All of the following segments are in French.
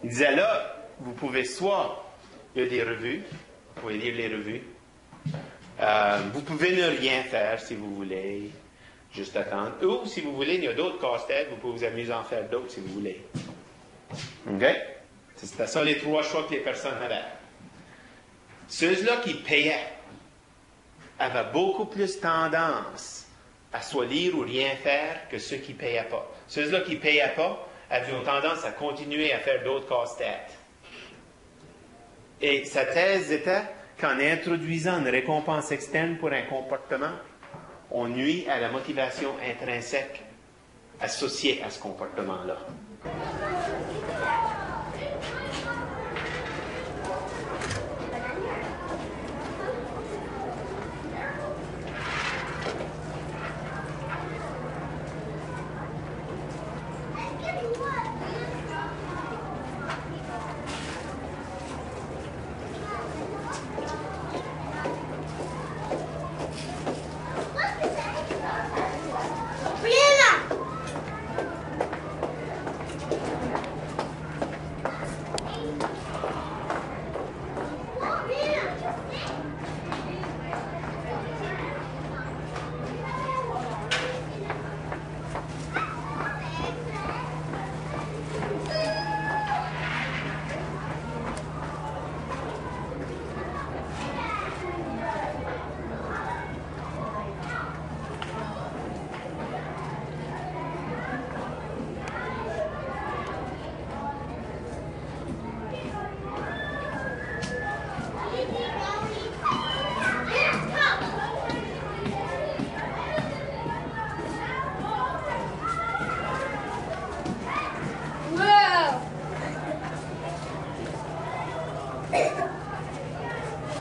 Il disait là, vous pouvez soit, il y a des revues, vous pouvez lire les revues, vous pouvez ne rien faire si vous voulez, juste attendre. Ou si vous voulez, il y a d'autres casse-têtes, vous pouvez vous amuser à en faire d'autres si vous voulez. OK? C'était ça les trois choix que les personnes avaient. Ceux-là qui payaient avaient beaucoup plus tendance à soit lire ou rien faire que ceux qui ne payaient pas. Ceux-là qui ne payaient pas avaient tendance à continuer à faire d'autres casse-têtes. Et sa thèse était qu'en introduisant une récompense externe pour un comportement, on nuit à la motivation intrinsèque associée à ce comportement-là.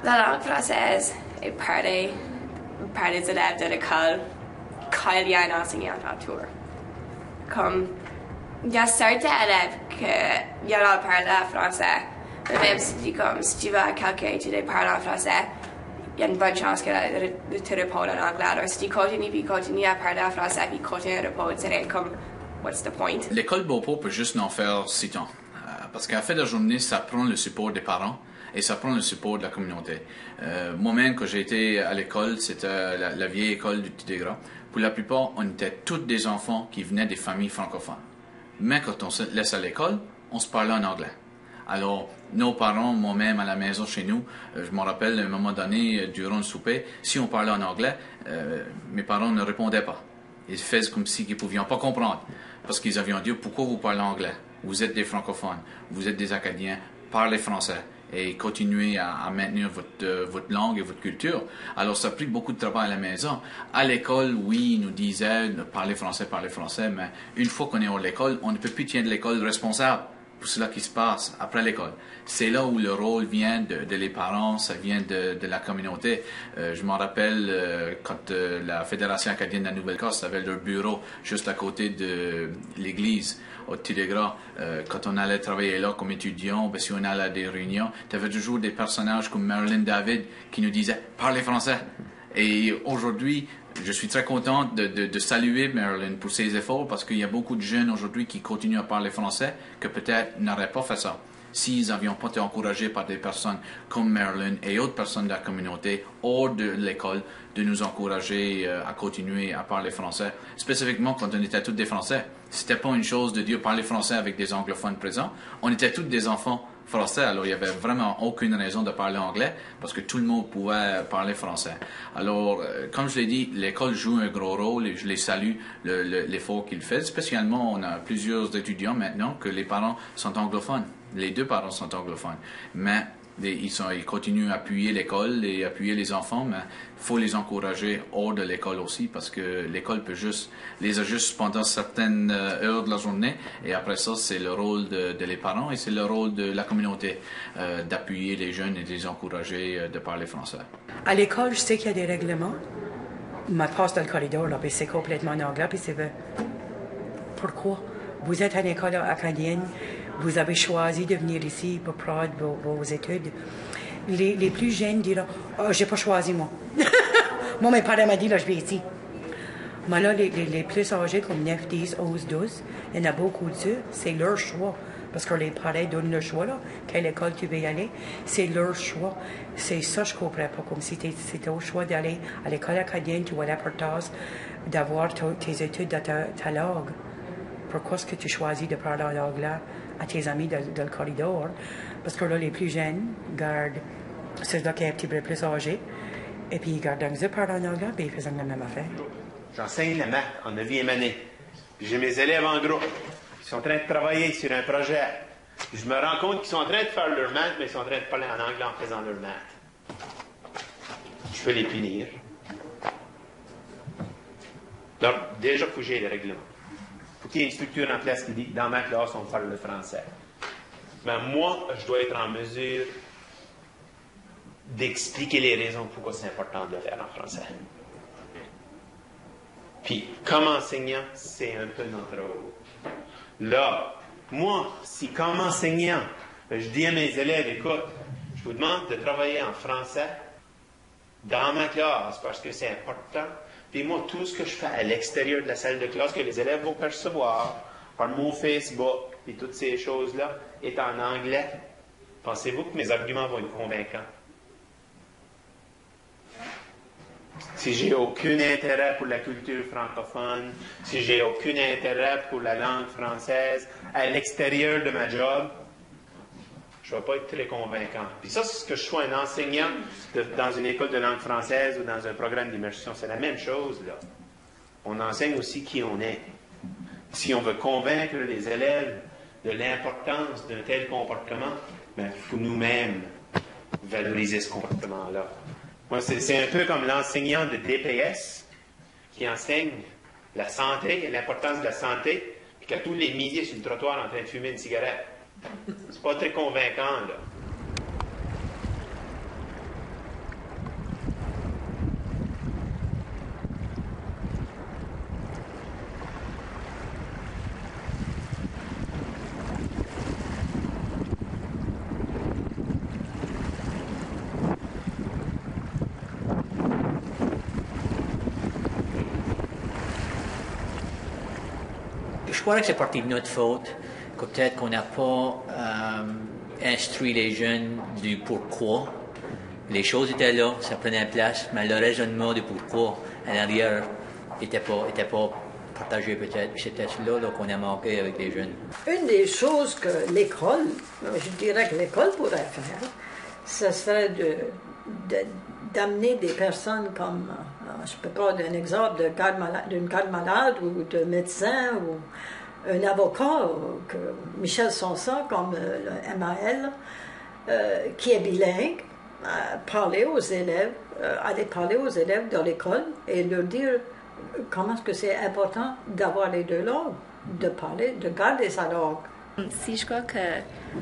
La langue française est parlée par les élèves de l'école quand il y a un enseignant autour. Comme il y a certains élèves qui parlent français, mais même si tu vas à quelqu'un et tu parles en français, il y a une bonne chance que tu répondes en anglais. Alors si tu continues à parler en français puis continues à répondre, c'est comme what's the point? L'école Beauport peut juste n'en faire 6 ans. Parce qu'à la fin de la journée, ça prend le support des parents et ça prend le support de la communauté. Moi-même, quand j'ai été à l'école, c'était la vieille école du Petit-Dégras. Pour la plupart, on était tous des enfants qui venaient des familles francophones. Mais quand on se laisse à l'école, on se parlait en anglais. Alors, nos parents, moi-même à la maison chez nous, je me rappelle à un moment donné, durant le souper, si on parlait en anglais, mes parents ne répondaient pas. Ils faisaient comme s'ils ne pouvaient pas comprendre. Parce qu'ils avaient dit, pourquoi vous parlez anglais? Vous êtes des francophones, vous êtes des Acadiens, parlez français et continuez à maintenir votre langue et votre culture. Alors, ça a pris beaucoup de travail à la maison. À l'école, oui, ils nous disaient, parlez français, mais une fois qu'on est hors de l'école, on ne peut plus tenir de l'école responsable pour cela qui se passe après l'école. C'est là où le rôle vient de les parents, ça vient de la communauté. Je m'en rappelle quand la Fédération acadienne de la Nouvelle-Écosse avait leur bureau juste à côté de l'église au Petit-Dégras. Quand on allait travailler là comme étudiant, si on allait à des réunions, tu avais toujours des personnages comme Marilyn David qui nous disaient « Parlez français ». Et aujourd'hui, je suis très content de saluer Marilyn pour ses efforts parce qu'il y a beaucoup de jeunes aujourd'hui qui continuent à parler français que peut-être n'auraient pas fait ça s'ils n'avaient pas été encouragés par des personnes comme Marilyn et autres personnes de la communauté hors de l'école de nous encourager à continuer à parler français, spécifiquement quand on était tous des Français. C'était pas une chose de dire parler français avec des anglophones présents. On était tous des enfants français, alors il n'y avait vraiment aucune raison de parler anglais parce que tout le monde pouvait parler français. Alors, comme je l'ai dit, l'école joue un gros rôle et je les salue l'effort qu'ils font. Spécialement, on a plusieurs étudiants maintenant que les parents sont anglophones. Les deux parents sont anglophones. Mais ils continuent à appuyer l'école et appuyer les enfants, mais il faut les encourager hors de l'école aussi parce que l'école peut les ajuste pendant certaines heures de la journée et après ça, c'est le rôle de les parents et c'est le rôle de la communauté d'appuyer les jeunes et de les encourager de parler français. À l'école, je sais qu'il y a des règlements. Je passe dans le corridor, là, puis c'est complètement en anglais, puis c'est pourquoi? Vous êtes à l'école acadienne, vous avez choisi de venir ici pour prendre vos études. Les plus jeunes diront « Oh, j'ai pas choisi, moi. » Moi, mes parents m'ont dit « Là, je vais ici. » Mais là, les plus âgés, comme 9, 10, 11, 12, il y en a beaucoup d'eux, c'est leur choix Parce que les parents donnent le choix, là. Quelle école tu veux y aller, c'est leur choix. C'est ça que je comprends pas. Comme si c'était au choix d'aller à l'école acadienne, tu as l'importance d'avoir tes études dans ta langue. Pourquoi est-ce que tu choisis de parler en anglais à tes amis dans le corridor? Parce que là, les plus jeunes gardent ceux-là qui sont un petit peu plus âgés. Et puis, ils gardent l'anglais, parlent en anglais, puis ils font la même affaire. J'enseigne la maths en 9e année. J'ai mes élèves en groupe. Ils sont en train de travailler sur un projet. Je me rends compte qu'ils sont en train de faire leur maths, mais ils sont en train de parler en anglais en faisant leur maths. Je peux les punir. Donc, déjà, il faut que j'ai les règlements. Il faut qu'il y ait une structure en place qui dit dans ma classe, on parle le français. Mais moi, je dois être en mesure d'expliquer les raisons pourquoi c'est important de le faire en français. Puis, comme enseignant, c'est un peu notre rôle. Là, moi, si comme enseignant, je dis à mes élèves, écoute, je vous demande de travailler en français dans ma classe parce que c'est important. Puis moi, tout ce que je fais à l'extérieur de la salle de classe, que les élèves vont percevoir par mon Facebook et toutes ces choses-là, est en anglais. Pensez-vous que mes arguments vont être convaincants? Si j'ai aucun intérêt pour la culture francophone, si j'ai aucun intérêt pour la langue française à l'extérieur de ma job, je ne vais pas être très convaincant. Puis ça, c'est ce que je sois un enseignant dans une école de langue française ou dans un programme d'immersion. C'est la même chose, là. On enseigne aussi qui on est. Si on veut convaincre les élèves de l'importance d'un tel comportement, il faut nous-mêmes valoriser ce comportement-là. Moi, c'est un peu comme l'enseignant de DPS qui enseigne la santé et l'importance de la santé, puis qu'à tous les midis sur le trottoir en train de fumer une cigarette. C'est pas très convaincant, là. Je crois que c'est partie de notre faute, que peut-être qu'on n'a pas instruit les jeunes du pourquoi. Les choses étaient là, ça prenait place, mais le raisonnement du pourquoi à l'arrière n'était pas partagé peut-être. C'était cela qu'on a manqué avec les jeunes. Une des choses que l'école, je dirais que l'école pourrait faire, ce serait d'amener des personnes comme, je peux prendre un exemple d'une garde malade ou de médecin ou un avocat, Michel Sonsa, comme le MAL, qui est bilingue, aller parler aux élèves de l'école et leur dire comment est-ce que c'est important d'avoir les deux langues, de garder sa langue. Si je crois que,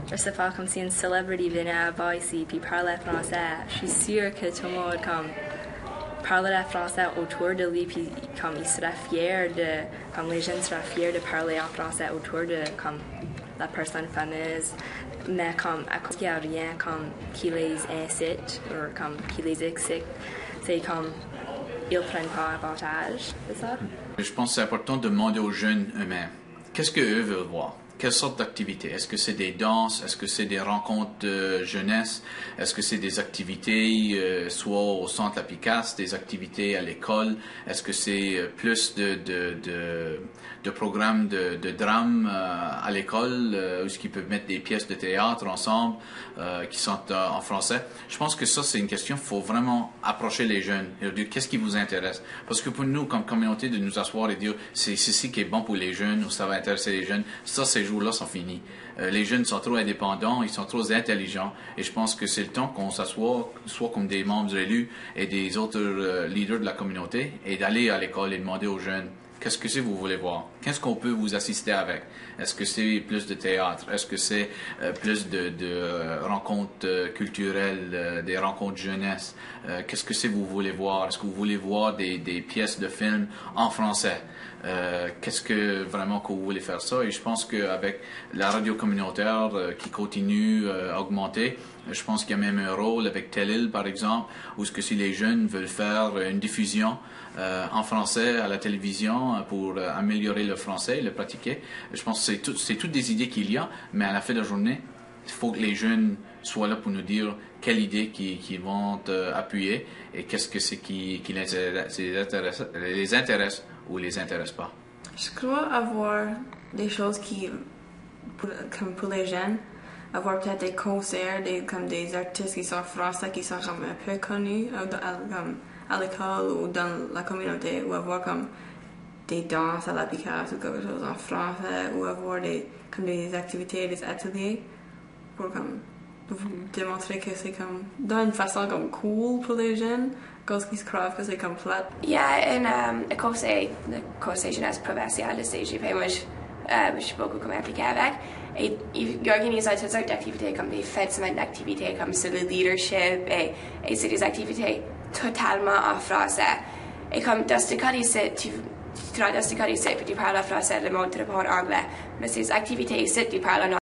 je sais pas, comme si une célébrité venait à bas ici puis parlait français, je suis sûre que tout le monde parlerait français autour de lui puis comme il serait fier comme les jeunes seraient fiers de parler en français autour de comme la personne fameuse, mais comme à cause qu'il n'y a rien comme qui les incite ou comme qui les excite, c'est comme ils prennent pas avantage de ça. Je pense que c'est important de demander aux jeunes eux-mêmes qu'est-ce qu'eux veulent voir. Quelle sorte d'activités? Est-ce que c'est des danses? Est-ce que c'est des rencontres de jeunesse? Est-ce que c'est des activités soit au centre La Picasse, des activités à l'école? Est-ce que c'est plus de programmes de drame à l'école où ils peuvent mettre des pièces de théâtre ensemble qui sont en français? Je pense que ça, c'est une question, il faut vraiment approcher les jeunes et leur dire qu'est-ce qui vous intéresse. Parce que pour nous, comme communauté, de nous asseoir et dire c'est ceci qui est bon pour les jeunes ou ça va intéresser les jeunes, ça, ces jours-là sont finis. Les jeunes sont trop indépendants, ils sont trop intelligents et je pense que c'est le temps qu'on s'assoit, soit comme des membres élus et des autres leaders de la communauté et d'aller à l'école et demander aux jeunes qu'est-ce que c'est vous voulez voir? Qu'est-ce qu'on peut vous assister avec? Est-ce que c'est plus de théâtre? Est-ce que c'est plus de rencontres culturelles, des rencontres jeunesse? Qu'est-ce que c'est vous voulez voir? Est-ce que vous voulez voir des pièces de films en français? Qu'est-ce que vraiment que vous voulez faire ça? Et je pense qu'avec la radio communautaire qui continue à augmenter, je pense qu'il y a même un rôle avec Télil, par exemple, où ce que si les jeunes veulent faire une diffusion en français à la télévision pour améliorer le français, le pratiquer. Je pense que c'est toutes des idées qu'il y a, mais à la fin de la journée, il faut que les jeunes soient là pour nous dire quelle idée qu'ils vont appuyer et qu'est-ce que c'est qui les intéresse ou les intéresse pas. Je crois avoir des choses comme pour les jeunes, avoir peut-être des concerts, comme des artistes qui sont français, qui sont comme un peu connus à l'école ou dans la communauté, ou avoir comme des danses à la Picasso ou quelque chose en français, ou avoir comme des activités, des ateliers pour comme démontrer que c'est comme d'une façon comme cool pour les jeunes, cause qu'ils se croient que c'est comme plat. Il y a le conseil jeunesse provincial de CGP, moi je suis beaucoup comme impliquée avec, et ils organisent toutes sortes d'activités comme des fêtes, semaines d'activités comme sur le leadership, et c'est des activités totalement en français. Et comme dans ce cas ici, tu parles français, le monde te répond en anglais, mais ces activités ici, tu parles en